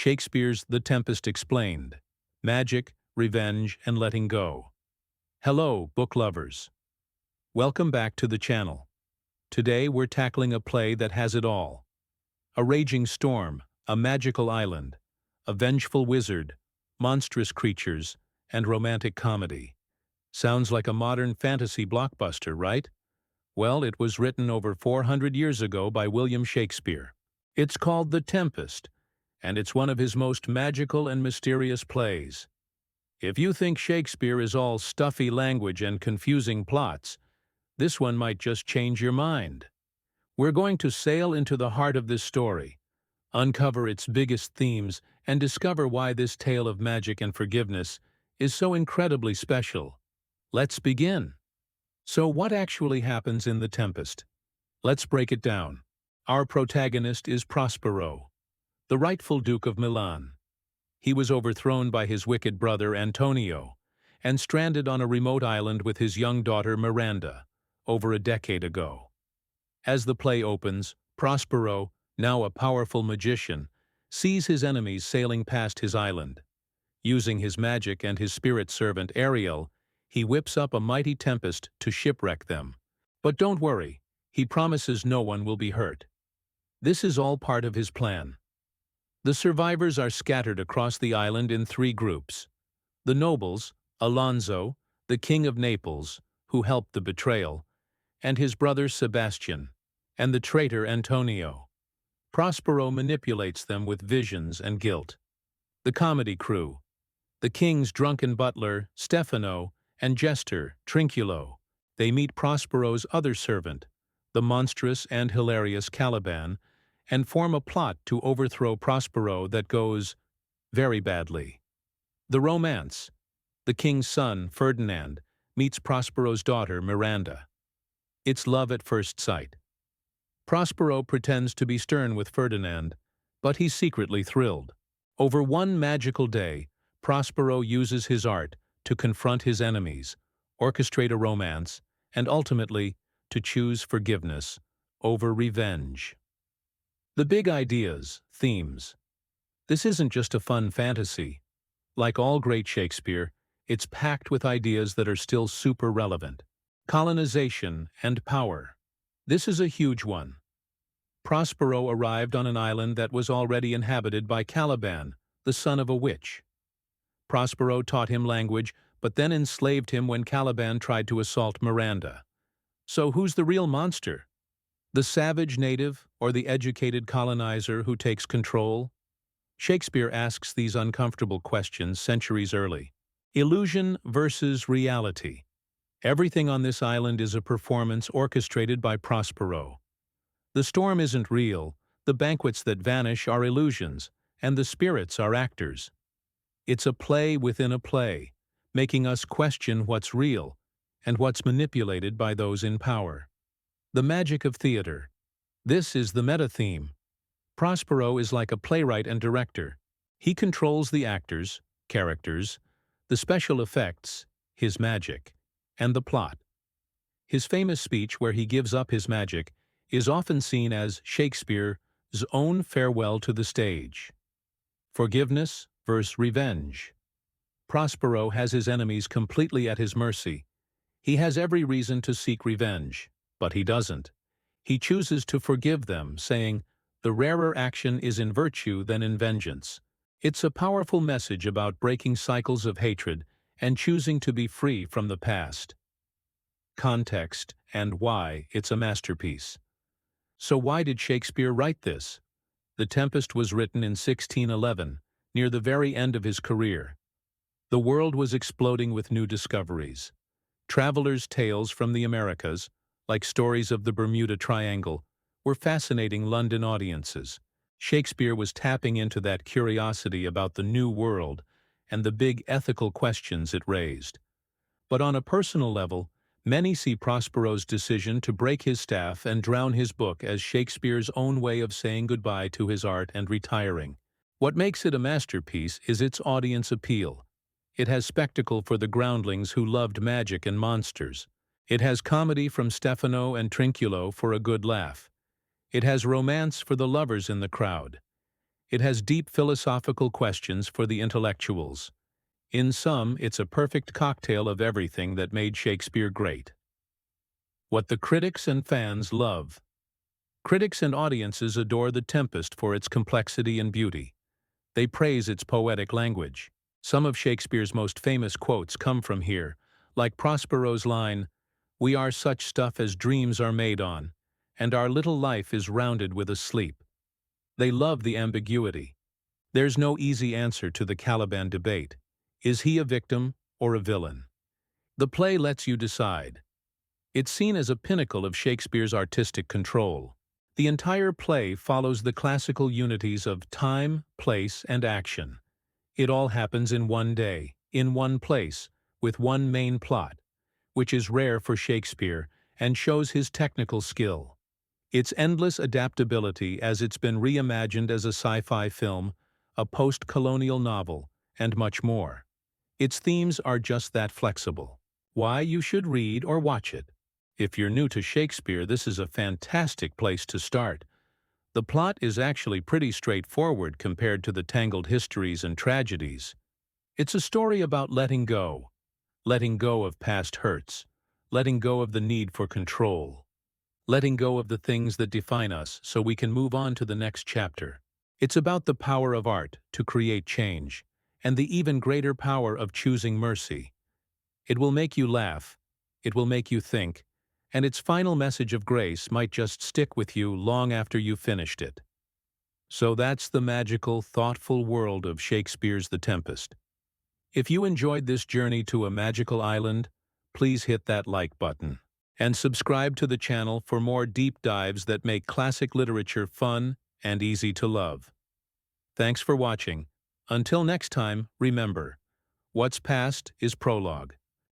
Shakespeare's The Tempest Explained. Magic, Revenge, and Letting Go. Hello, book lovers. Welcome back to the channel. Today we're tackling a play that has it all. A raging storm, a magical island, a vengeful wizard, monstrous creatures, and romantic comedy. Sounds like a modern fantasy blockbuster, right? Well, it was written over 400 years ago by William Shakespeare. It's called The Tempest, and it's one of his most magical and mysterious plays. If you think Shakespeare is all stuffy language and confusing plots, this one might just change your mind. We're going to sail into the heart of this story, uncover its biggest themes, and discover why this tale of magic and forgiveness is so incredibly special. Let's begin. So what actually happens in The Tempest? Let's break it down. Our protagonist is Prospero, the rightful Duke of Milan. He was overthrown by his wicked brother Antonio and stranded on a remote island with his young daughter Miranda over a decade ago. As the play opens, Prospero, now a powerful magician, sees his enemies sailing past his island. Using his magic and his spirit servant Ariel, he whips up a mighty tempest to shipwreck them. But don't worry, he promises no one will be hurt. This is all part of his plan. The survivors are scattered across the island in three groups. The nobles, Alonso, the king of Naples, who helped the betrayal, and his brother Sebastian, and the traitor Antonio. Prospero manipulates them with visions and guilt. The comedy crew, the king's drunken butler, Stefano, and jester, Trinculo. They meet Prospero's other servant, the monstrous and hilarious Caliban, and form a plot to overthrow Prospero that goes very badly. The romance. The king's son, Ferdinand, meets Prospero's daughter, Miranda. It's love at first sight. Prospero pretends to be stern with Ferdinand, but he's secretly thrilled. Over one magical day, Prospero uses his art to confront his enemies, orchestrate a romance, and ultimately to choose forgiveness over revenge. The big ideas, themes. This isn't just a fun fantasy. Like all great Shakespeare, it's packed with ideas that are still super relevant. Colonization and power. This is a huge one. Prospero arrived on an island that was already inhabited by Caliban, the son of a witch. Prospero taught him language, but then enslaved him when Caliban tried to assault Miranda. So who's the real monster? The savage native or the educated colonizer who takes control? Shakespeare asks these uncomfortable questions centuries early. Illusion versus reality. Everything on this island is a performance orchestrated by Prospero. The storm isn't real, the banquets that vanish are illusions, and the spirits are actors. It's a play within a play, making us question what's real and what's manipulated by those in power. The magic of theater. This is the meta-theme. Prospero is like a playwright and director. He controls the actors, characters, the special effects, his magic, and the plot. His famous speech where he gives up his magic is often seen as Shakespeare's own farewell to the stage. Forgiveness versus revenge. Prospero has his enemies completely at his mercy. He has every reason to seek revenge, but he doesn't. He chooses to forgive them, saying, "The rarer action is in virtue than in vengeance." It's a powerful message about breaking cycles of hatred and choosing to be free from the past. Context and why it's a masterpiece. So why did Shakespeare write this? The Tempest was written in 1611, near the very end of his career. The world was exploding with new discoveries. Travelers' tales from the Americas, like stories of the Bermuda Triangle, were fascinating London audiences. Shakespeare was tapping into that curiosity about the New World and the big ethical questions it raised. But on a personal level, many see Prospero's decision to break his staff and drown his book as Shakespeare's own way of saying goodbye to his art and retiring. What makes it a masterpiece is its audience appeal. It has spectacle for the groundlings who loved magic and monsters. It has comedy from Stefano and Trinculo for a good laugh. It has romance for the lovers in the crowd. It has deep philosophical questions for the intellectuals. In sum, it's a perfect cocktail of everything that made Shakespeare great. What the critics and fans love. Critics and audiences adore The Tempest for its complexity and beauty. They praise its poetic language. Some of Shakespeare's most famous quotes come from here, like Prospero's line, "We are such stuff as dreams are made on, and our little life is rounded with a sleep." They love the ambiguity. There's no easy answer to the Caliban debate. Is he a victim or a villain? The play lets you decide. It's seen as a pinnacle of Shakespeare's artistic control. The entire play follows the classical unities of time, place, and action. It all happens in one day, in one place, with one main plot, which is rare for Shakespeare and shows his technical skill. Its endless adaptability as it's been reimagined as a sci-fi film, a post-colonial novel, and much more. Its themes are just that flexible. Why you should read or watch it. If you're new to Shakespeare, this is a fantastic place to start. The plot is actually pretty straightforward compared to the tangled histories and tragedies. It's a story about letting go of past hurts, letting go of the need for control, letting go of the things that define us so we can move on to the next chapter. It's about the power of art to create change, and the even greater power of choosing mercy. It will make you laugh, it will make you think, and its final message of grace might just stick with you long after you've finished it. So that's the magical, thoughtful world of Shakespeare's The Tempest. If you enjoyed this journey to a magical island, please hit that like button. And subscribe to the channel for more deep dives that make classic literature fun and easy to love. Thanks for watching. Until next time, remember, what's past is prologue.